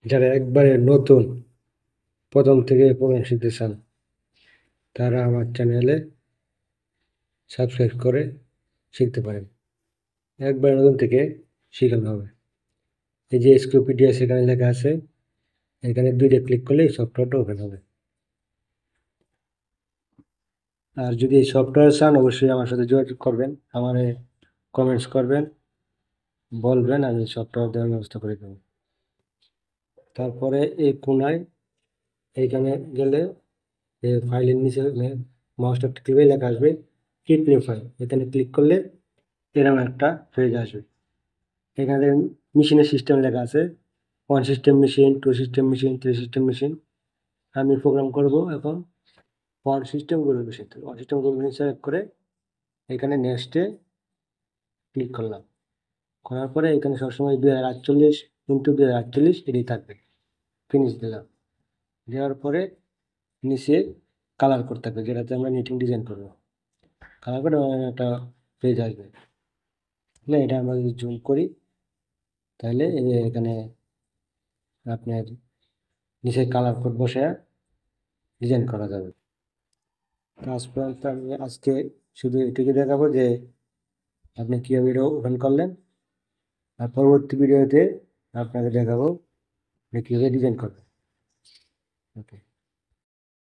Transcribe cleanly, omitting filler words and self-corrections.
যারা একবারে নতুন প্রথম থেকে প্রোগ্রাম শিখতে চান তারা আমার চ্যানেলে সাবস্ক্রাইব করে শিখতে পারেন। একবারে নতুন থেকে শেখানো হবে। এই যে স্কোপিডিয়া সেখানে লেখা আছে, এখানে 2 ক্লিক করলেই সফটওয়্যারটা ওপেন হবে। আর যদি এই সফটওয়্যার চান অবশ্যই আমার সাথে যোগাযোগ করবেন, আমারে কমেন্টস করবেন, বলবেন, আমি সফটওয়্যার দেওয়ার ব্যবস্থা করে দেবো। তারপরে এই কোনায় এইখানে গেলে ফাইলের নিচে মাউসটা টিপে লেখা আসবে কিপ নিউ ফাইল, এখানে ক্লিক করলে এরকম একটা পেজ আসবে। এখানে মেশিনের সিস্টেম লেখা আছে, 1 system machine, 2 system machine, 3 system machine. আমি প্রোগ্রাম করব এখন 1 system group machine. 1 system group machine select করে এখানে নেক্সটে ক্লিক করলাম। করার পরে এখানে সবসময় 2048 ইন্টু 2048 এটাই থাকবে। ফিনিশ দিলাম। দেওয়ার পরে নিচে কালার করতে হবে, যেটাতে আমরা নিটিং ডিজাইন করবো। কালার করে একটা পেজ আসবে। না, এটা আমরা যদি জুম করি তাহলে এই যে এখানে আপনার নিচে কালার কোড বসে ডিজাইন করা যাবে। আজ পর্যন্ত আমি আজকে শুধু এটুকু দেখাবো যে আপনি কীভাবে এটা ওপেন করলেন, আর পরবর্তী ভিডিওতে আপনাকে দেখাবো যে কীভাবে ডিজাইন করবেন। ওকে।